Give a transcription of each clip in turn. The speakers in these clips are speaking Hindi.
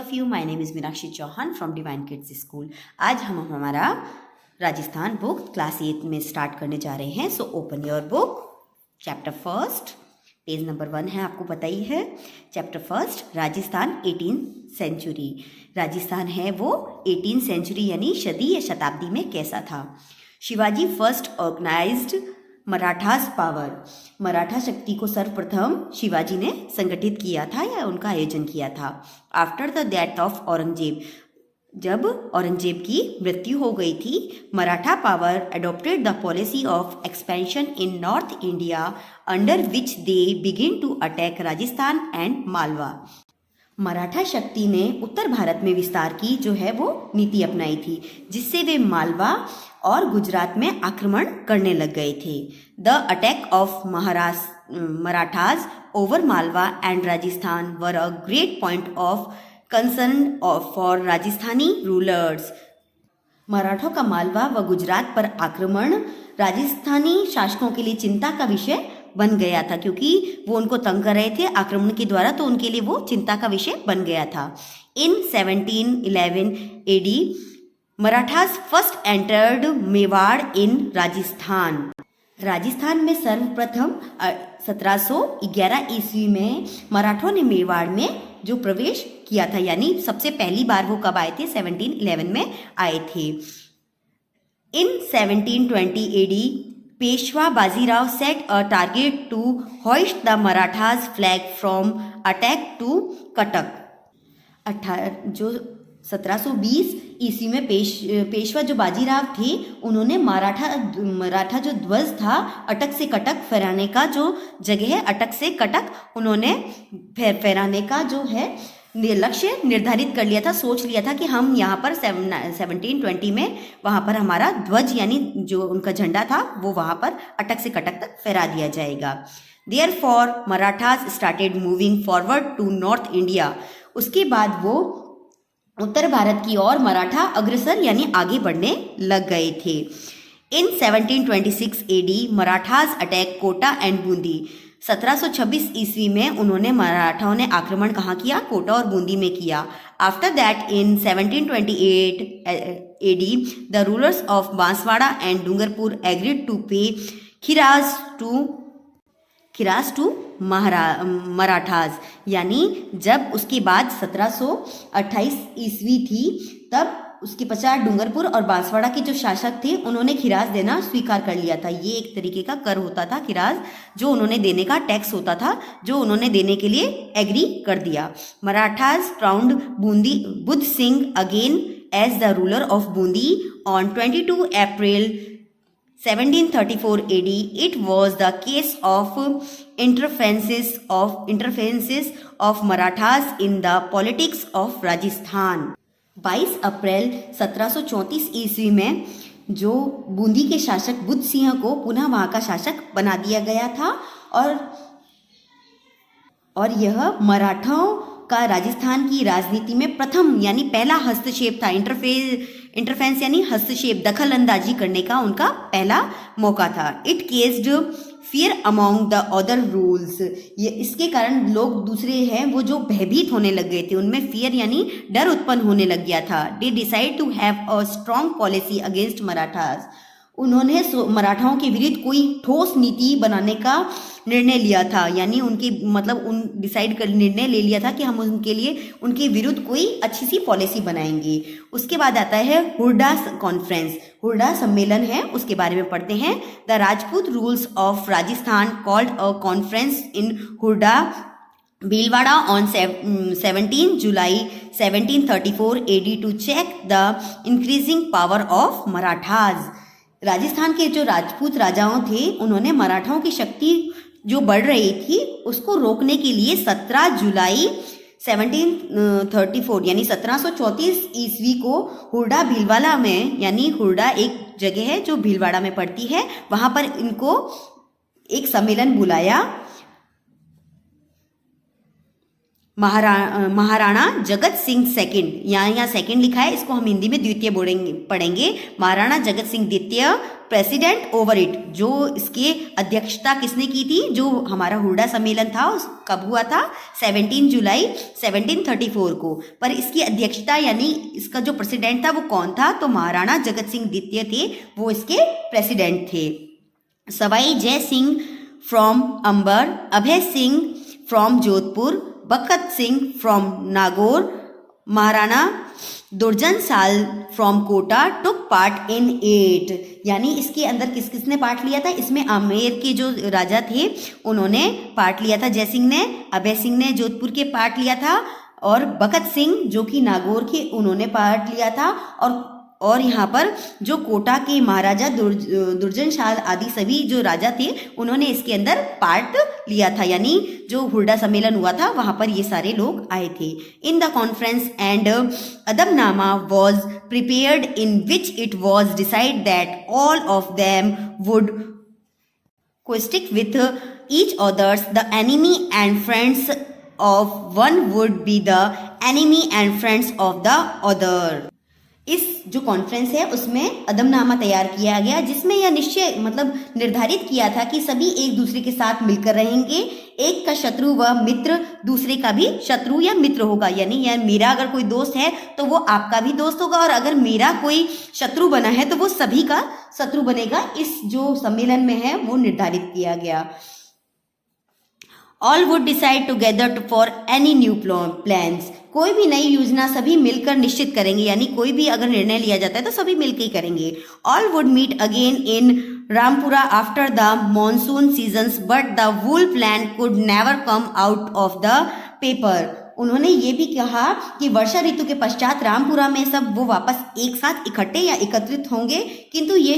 of you. My name is Meenakshi Chauhan from Divine Kids School. आज हम हमारा राजस्थान बुक क्लास 8 में स्टार्ट करने जा रहे हैं. So open your book. Chapter first, page number 1 है, आपको पता ही है. Chapter first, Rajasthan 18th century. Rajasthan है वो 18th सेंचुरी यानी सदी या शताब्दी में कैसा था. Shivaji first organised Marathas power. Maratha शक्ति को सर्वप्रथम शिवाजी ने संगठित किया था या उनका आयोजन किया था. After the death of Aurangzeb, जब औरंगजेब की मृत्यु हो गई थी, Maratha power adopted the policy of expansion in north India under which they begin to attack Rajasthan and Malwa. Maratha शक्ति ने उत्तर भारत में विस्तार की जो है वो नीति अपनाई थी, जिससे वे मालवा और गुजरात में आक्रमण करने लग गए थे. The attack of Marathas over Malwa and Rajasthan were a great point of concern for Rajasthani rulers. मराठों का मालवा व गुजरात पर आक्रमण राजस्थानी शासकों के लिए चिंता का विषय बन गया था, क्योंकि वो उनको तंग कर रहे थे आक्रमण के द्वारा, तो उनके लिए वो चिंता का विषय बन गया था. In 1711 AD Marathas first entered Mewar in Rajasthan. Rajasthan में सर्वप्रथम 1711 ईस्वी में मराठों ने मेवाड़ में जो प्रवेश किया था, यानी सबसे पहली बार वो कब आए थे, 1711 में आए थे. In 1720 AD Peshwa Bajirao set a target to hoist the Marathas flag from Attock to Cuttack. जो 1720 ईस्वी में पेशवा जो बाजीराव थे, उन्होंने मराठा जो ध्वज था अटक से कटक फहराने का, जो जगह है अटक से कटक, उन्होंने फहराने का जो है लक्ष्य निर्धारित कर लिया था, सोच लिया था कि हम यहाँ पर 1720 में वहाँ पर हमारा ध्वज यानी जो उनका झंडा था वो वहाँ पर अटक से कटक तक फहरा दिया जाएगा. Therefore Marathas started moving forward to north India. उसके बाद वो उत्तर भारत की ओर मराठा अग्रसर यानी आगे बढ़ने लग गए थे. In 1726 AD Marathas attack Kota and Bundi. 1726 ईस्वी में उन्होंने मराठाओं ने आक्रमण कहाँ किया, कोटा और बूंदी में किया. After that in 1728 AD the rulers of Banswara and Dungarpur agreed to pay khiraj to Marathas. यानी जब उसके बाद 1728 ईस्वी थी, तब उसके पश्चात डूंगरपुर और बांसवाड़ा के जो शासक थे उन्होंने खिराज देना स्वीकार कर लिया था. ये एक तरीके का कर होता था, खिराज जो उन्होंने देने का टैक्स होता था, जो उन्होंने देने के लिए एग्री कर दिया. Marathas crowned Budh Singh again as the ruler of Bundi on 22 April 1734 AD. It was the case of interferences of Marathas in the politics of Rajasthan. 22 April 1734 ईस्वी में जो बूंदी के शासक बुद्ध सिंह को पुनः वहाँ का शासक बना दिया गया था, और यह मराठाओं का राजस्थान की राजनीति में प्रथम यानी पहला हस्तक्षेप था. इंटरफेरेंस यानी हस्तक्षेप, दखल अंदाजी करने का उनका पहला मौका था. It केस्ड fear among the other rules. ये इसके कारण लोग दूसरे हैं वो जो भयभीत होने लग गए थे, उनमें फियर यानी डर उत्पन्न होने लग गया था. They decide to have a strong policy against Marathas. उन्होंने मराठाओं के विरुद्ध कोई ठोस नीति बनाने का निर्णय लिया था, यानी उनकी निर्णय ले लिया था कि हम उनके लिए उनके विरुद्ध कोई अच्छी सी पॉलिसी बनाएंगे. उसके बाद आता है हुरडा कॉन्फ्रेंस. हुरडा सम्मेलन है, उसके बारे में पढ़ते हैं. The Rajput rules of Rajasthan called a conference in Hurda Bhilwara on 17 July 1734 AD to check the increasing power of Marathas. Rajasthan के जो राजपूत राजाओं थे, उन्होंने मराठाओं की शक्ति जो बढ़ रही थी उसको रोकने के लिए 17 जुलाई 1734 यानी 1734 ईस्वी को हुरडा भीलवाड़ा में, यानी हुरडा एक जगह है जो भीलवाड़ा में पड़ती है, वहाँ पर इनको एक सम्मेलन बुलाया महाराणा जगत सिंह सेकंड, यहाँ सेकंड लिखा है, इसको हम हिंदी में द्वितीय पढ़ेंगे। महाराणा जगत सिंह द्वितीय प्रेसिडेंट ओवर इट, जो इसकी अध्यक्षता किसने की थी, जो हमारा हुर्डा सम्मेलन था कब हुआ था, 17 जुलाई 1734 को। पर इसकी अध्यक्षता यानी इसका जो प्रेसिडेंट था वो कौन था, तो महाराणा जगत सिंह द्वितीय थे, वो इसके प्रेसिडेंट थे। Sawai Jai Singh from Amber, Abhay Singh from Jodhpur, Bakhat Singh from Nagaur, Maharana Durjan Sal from Kota took part in it. यानी इसके अंदर किस किसने पार्ट लिया था, इसमें आमेर के जो राजा थे उन्होंने पार्ट लिया था, जय सिंह ने, अभय सिंह ने जोधपुर के पार्ट लिया था, और बखत सिंह जो कि नागौर के उन्होंने पार्ट लिया था, और यहाँ पर जो कोटा के महाराजा दुर्जन शाल आदि सभी जो राजा थे उन्होंने इसके अंदर पार्ट लिया था। यानी जो हुर्डा सम्मेलन हुआ था वहाँ पर ये सारे लोग आए थे। In the conference and Ahadnama was prepared in which it was decide that all of them would caustic with each others, the enemy and friends of one would be the enemy and friends of the other. इस जो कॉन्फ्रेंस है उसमें अदबनामा तैयार किया गया, जिसमें यह निश्चय मतलब निर्धारित किया था कि सभी एक दूसरे के साथ मिलकर रहेंगे, एक का शत्रु व मित्र दूसरे का भी शत्रु या मित्र होगा। यानी मेरा अगर कोई दोस्त है तो वो आपका भी दोस्त होगा, और अगर मेरा कोई शत्रु बना है तो वो सभी का शत्रु बनेगा। इस जो सम्मेलन में है वो निर्धारित किया गया। All would decide together for any new plans, कोई भी नई योजना सभी मिलकर निश्चित करेंगे, यानी कोई भी अगर निर्णय लिया जाता है तो सभी मिलकर ही करेंगे। All would meet again in Rampura after the monsoon seasons, but the whole plan could never come out of the paper. उन्होंने ये भी कहा कि वर्षा ऋतु के पश्चात रामपुरा में सब वो वापस एक साथ इकट्ठे या एकत्रित होंगे, किंतु ये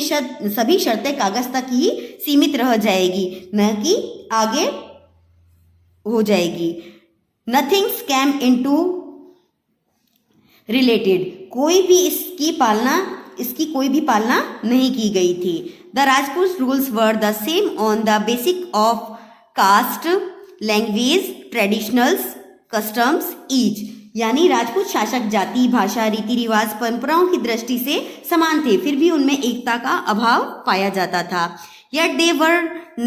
सभी शर्तें कागज तक ही सीमित रह जाएगी, न कि आगे हो जाएगी। नथिंग स्कैम इनटू रिलेटेड, कोई भी इसकी कोई भी पालना नहीं की गई थी। The Rajput rules were the same on the basic of caste, language, traditionals, customs each, यानी राजपूत शासक जाति, भाषा, रीति रिवाज, परंपराओं की दृष्टि से समान थे, फिर भी उनमें एकता का अभाव पाया जाता था। Yet they were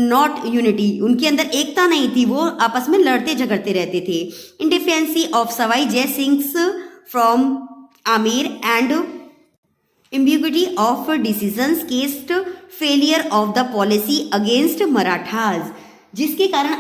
not unity, उनके अंदर एकता नहीं थी, वो आपस में लड़ते झगड़ते रहते थे। इंडिफेंसी of Sawai Jai Singh from Amer and ambiguity of decisions caused failure of the policy against Marathas, जिसके कारण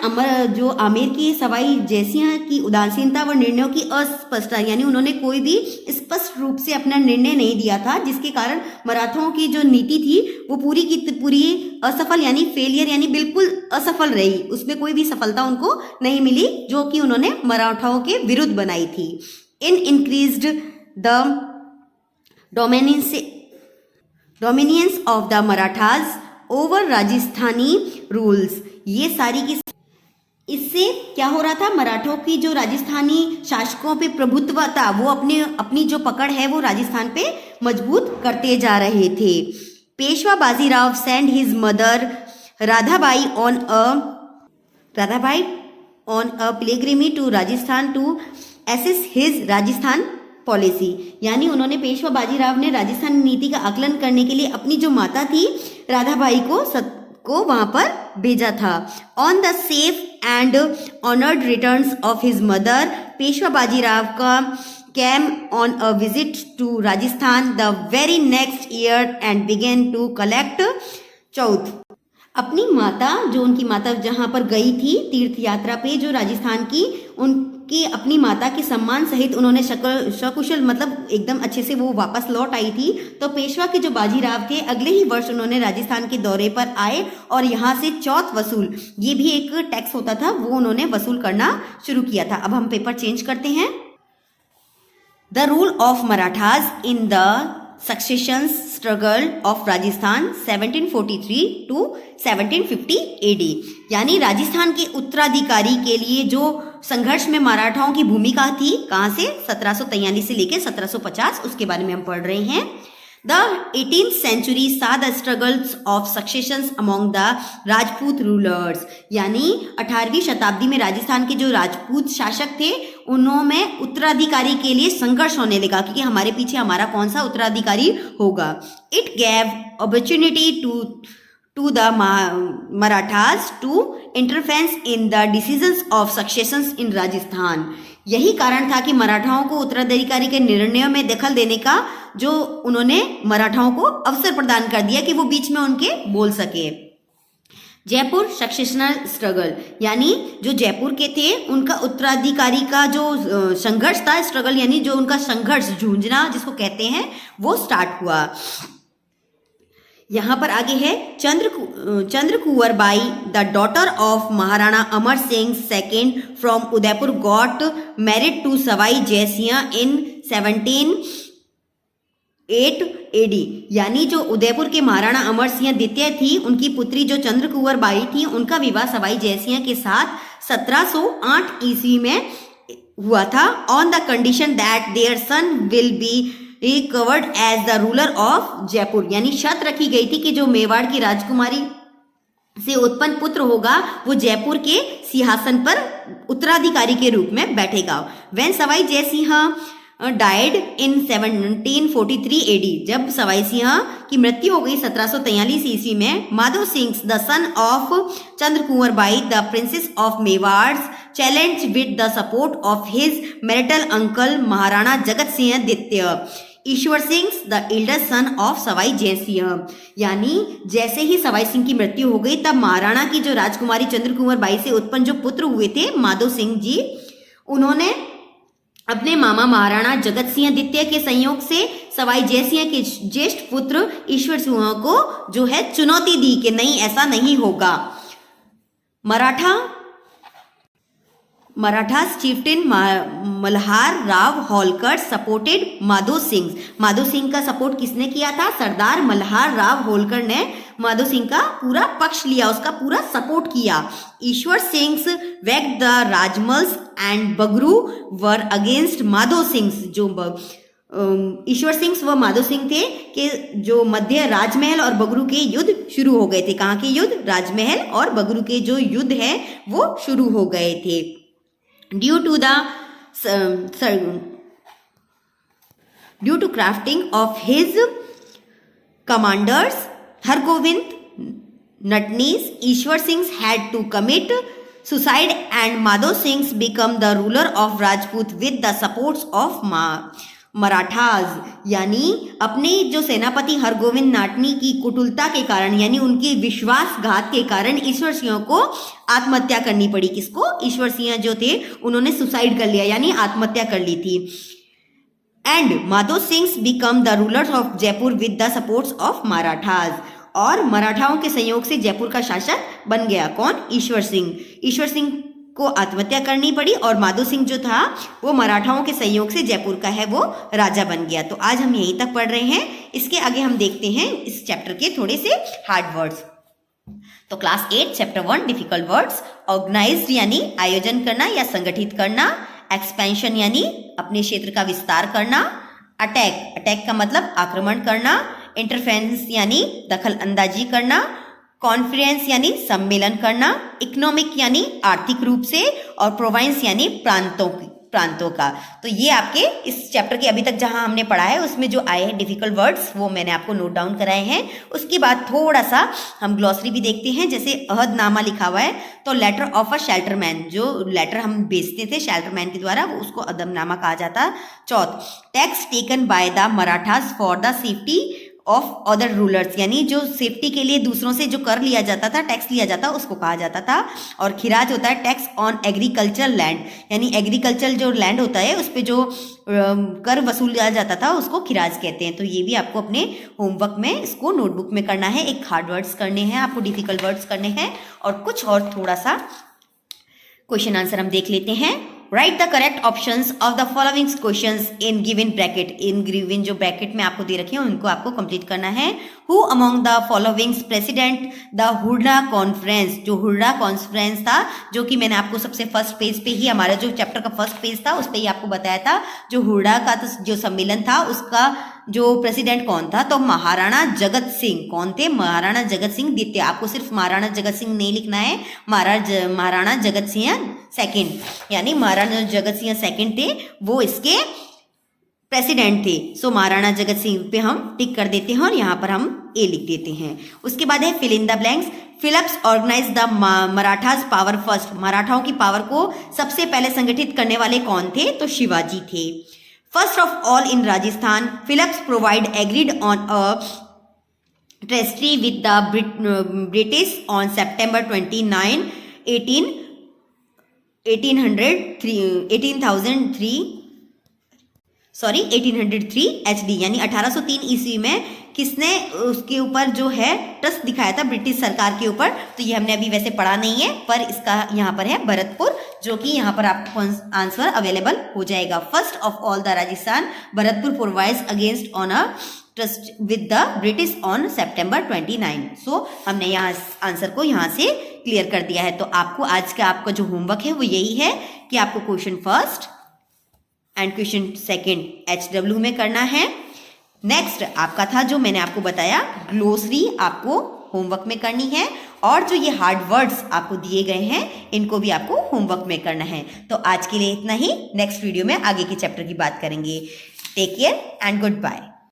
जो आमेर की सवाई जयसिंह की उदासीनता व निर्णयों की अस्पष्टता, यानी उन्होंने कोई भी स्पष्ट रूप से अपना निर्णय नहीं दिया था, जिसके कारण मराठों की जो नीति थी वो पूरी की पूरी असफल यानी फेलियर यानी बिल्कुल असफल रही, उसमें कोई भी सफलता उनको नहीं मिली जो कि उन्होंने मराठाओं के विरुद्ध बनाई थी। In increased the dominions of the Marathas over Rajasthani rules, ये सारी की इससे क्या हो रहा था, मराठों की जो राजस्थानी शासकों पे प्रभुत्व था वो अपनी जो पकड़ है वो राजस्थान पे मजबूत करते जा रहे थे। Peshwa Bajirao send his mother Radhabai on a pilgrimage to Rajasthan to assess his Rajasthan policy, यानी उन्होंने पेशवा बाजीराव ने राजस्थान नीति का आकलन करने के लिए अपनी जो माता थी राधाबाई को वहां पर भेजा था। On the safe and honoured returns of his mother, Peshwa Bajirao का came on a visit to Rajasthan the very next year and began to collect चौथ। अपनी माता जो उनकी माता जहाँ पर गई थी तीर्थ यात्रा पे जो राजस्थान की, उनकी अपनी माता के सम्मान सहित उन्होंने सकुशल मतलब एकदम अच्छे से वो वापस लौट आई थी। तो पेशवा के जो बाजीराव थे अगले ही वर्ष उन्होंने राजस्थान के दौरे पर आए और यहाँ से चौथ वसूल, ये भी एक टैक्स होता था, वो उन्होंने वसूल करना शुरू किया था। अब हम पेपर चेंज करते हैं। The rule of Marathas in the succession struggle of Rajasthan 1743 to 1750 AD, यानी राजस्थान के उत्तराधिकारी के लिए जो संघर्ष में मराठाओं की भूमिका थी, कहाँ से 1743 से लेकर 1750, उसके बारे में हम पढ़ रहे हैं। The 18th century saw the struggles of successions among the Rajput rulers. यानी 18वीं शताब्दी में राजस्थान के जो राजपूत शासक थे उनमें उत्तराधिकारी के लिए संघर्ष होने लगा कि हमारे पीछे हमारा कौन सा उत्तराधिकारी होगा. It gave opportunity to the Marathas to interfere in the decisions of successions in Rajasthan. यही कारण था कि मराठाओं को उत्तराधिकारी के निर्णयों में दखल देने का जो उन्होंने मराठाओं को अवसर प्रदान कर दिया कि वो बीच में उनके बोल सके. जयपुर सक्सेशनल स्ट्रगल यानी जो जयपुर के थे उनका उत्तराधिकारी का जो संघर्ष था, स्ट्रगल यानी जो उनका संघर्ष जूझना जिसको कहते हैं वो स्टार्ट हुआ. यहाँ पर आगे है Chandra Kunwar Bai the daughter of Maharana Amar Singh second from Udaipur got married to Sawai Jaisingh in 1708 AD. यानी जो उदयपुर के महाराणा अमर सिंह द्वितीय थी उनकी पुत्री जो चंद्र कुंवर बाई थी उनका विवाह सवाई जयसिंह के साथ 1708 ईस्वी में हुआ था on the condition that their son will be covered as the ruler of Jaipur. यानी शर्त रखी गई थी कि जो मेवाड़ की राजकुमारी से उत्पन्न पुत्र होगा वो जयपुर के सिंहासन पर उत्तराधिकारी के रूप में बैठेगा. When Sawai Jaisingh died in 1743 AD. जब सवाई सिंह की मृत्यु हो गई 1743 ईस्वी में, Madhav Singh the son of Chandra Kunwar Bai the princess of Mewar challenge with the support of his marital uncle Maharana Jagat Singh द्वितीय Ishwar Singh the elder son of Sawai Jaisingh. यानी जैसे ही सवाई सिंह की मृत्यु हो गई तब महाराणा की जो राजकुमारी चंद्र कुंवर बाई से उत्पन्न जो पुत्र हुए थे माधव सिंह जी, उन्होंने अपने मामा महाराणा जगत सिंह द्वितीय के संयोग से सवाई जयसिंह के ज्येष्ठ पुत्र ईश्वर सिंह को जो है चुनौती दी कि नहीं ऐसा नहीं होगा. मराठास चिफ्टेन मल्हार राव होलकर सपोर्टेड माधो सिंह. माधो सिंह का सपोर्ट किसने किया था? सरदार मल्हार राव होलकर ने माधो सिंह का पूरा पक्ष लिया, उसका पूरा सपोर्ट किया. Ishwar Singh wage the Rajmals and Bagru war against Madho Singh. जो ईश्वर सिंह व माधो सिंह थे कि जो मध्य राजमहल और बगरू के युद्ध शुरू हो गए थे. कहाँ के युद्ध? राजमहल और बगरू के जो युद्ध है वो शुरू हो गए थे. Due to crafting of his commanders, Hargovind Natnis, Ishwar Singh had to commit suicide and Madho Singh become the ruler of Rajput with the supports of Marathas. यानी अपने जो सेनापति हरगोविंद नाटनी की कुटिलता के कारण यानी उनके विश्वासघात के कारण ईश्वर सिंह को आत्महत्या करनी पड़ी. किसको? ईश्वर सिंह जो थे उन्होंने सुसाइड कर लिया यानी आत्महत्या कर ली थी. And Madho Singh become the ruler of Jaipur with the supports of Marathas. और मराठाओं के संयोग से जयपुर का शासक बन गया. कौन? ईश्वर सिंह. ईश्वर सिंह को आत्महत्या करनी पड़ी और माधो सिंह जो था वो मराठाओं के सहयोग से जयपुर का है वो राजा बन गया. तो आज हम यहीं तक पढ़ रहे हैं. इसके आगे हम देखते हैं इस चैप्टर के थोड़े से हार्ड वर्ड्स. तो class 8 chapter 1 difficult words. Organised यानी आयोजन करना या संगठित करना. एक्सपेंशन यानी अपने क्षेत्र का विस्तार करना. अटैक का मतलब आक्रमण करना. इंटरफेरेंस यानी दखल अंदाजी करना. कॉन्फ्रेंस यानी सम्मेलन करना. इकोनॉमिक यानी आर्थिक रूप से. और प्रोविंस यानी प्रांतों का. तो ये आपके इस चैप्टर के अभी तक जहां हमने पढ़ा है उसमें जो आए हैं डिफिकल्ट वर्ड्स वो मैंने आपको नोट डाउन कराए हैं. उसके बाद थोड़ा सा हम ग्लॉसरी भी देखते हैं. जैसे अहदनामा लिखा हुआ है तो लेटर ऑफ अ शेल्टरमैन, जो लेटर हम भेजते थे शेल्टरमैन के द्वारा वो उसको अहदनामा कहा जाता. Chauth, tax taken by the Marathas for the safety of other rulers यानी जो सेफ्टी के लिए दूसरों से जो कर लिया जाता था, टैक्स लिया जाता उसको कहा जाता था. और खिराज होता है टैक्स ऑन एग्रीकल्चरल लैंड यानी एग्रीकल्चर जो लैंड होता है उस पर जो कर वसूला जाता था उसको खिराज कहते हैं. तो ये भी आपको अपने होमवर्क में इसको नोटबुक में करना है. एक हार्ड वर्ड्स करने हैं आपको, डिफिकल्ट वर्ड्स करने हैं और कुछ और थोड़ा सा क्वेश्चन आंसर हम देख लेते हैं. Right the correct options of the following questions in given bracket. In given जो ब्रैकेट में आपको दे रखे हैं उनको आपको कंप्लीट करना है. Who among the following president the Hurda conference. जो हुर्डा कॉन्फ्रेंस था जो कि मैंने आपको सबसे फर्स्ट पेज पे ही हमारा जो चैप्टर का फर्स्ट पेज था उस पर ही आपको बताया था. जो हुर्डा का जो सम्मेलन था उसका जो प्रेसिडेंट कौन था, तो महाराणा जगत सिंह। कौन थे? महाराणा जगत सिंह द्वितीय। आपको सिर्फ महाराणा जगत सिंह नहीं लिखना है, महाराणा जगत सिंह सेकंड, यानी महाराणा जगत सिंह सेकंड थे, वो इसके प्रेसिडेंट थे। सो महाराणा जगत सिंह पे हम टिक कर देते हैं और यहाँ पर हम ए लिख देते हैं। उसके बाद है fill in the blanks. Philips organise the Marathas power first. मराठाओं की पावर को सबसे पहले संगठित करने वाले कौन थे? तो शिवाजी थे। First of all in Rajasthan, Philips provide agreed on a treaty with the British on September 29, 1803 HD, यानी 1803 ईस्वी में किसने उसके ऊपर जो है ट्रस्ट दिखाया था ब्रिटिश सरकार के ऊपर? तो ये हमने अभी वैसे पढ़ा नहीं है, पर इसका यहाँ पर है भरतपुर, जो कि यहाँ पर आपको आंसर अवेलेबल हो जाएगा। First of all the Rajasthan, Bharatpur provides against on a trust with the British on September 29। सो हमने यहाँ आंसर को यहाँ से क्लियर कर दिया है। तो आपको आज का आपका जो होमवर्क है वो यही है कि आपको question first and question second HW में करना है। नेक्स्ट आपका था जो मैंने आपको बताया ग्लोसरी, आपको होमवर्क में करनी है, और जो ये हार्ड वर्ड्स आपको दिए गए हैं इनको भी आपको होमवर्क में करना है। तो आज के लिए इतना ही, नेक्स्ट वीडियो में आगे के चैप्टर की बात करेंगे। Take care and good bye.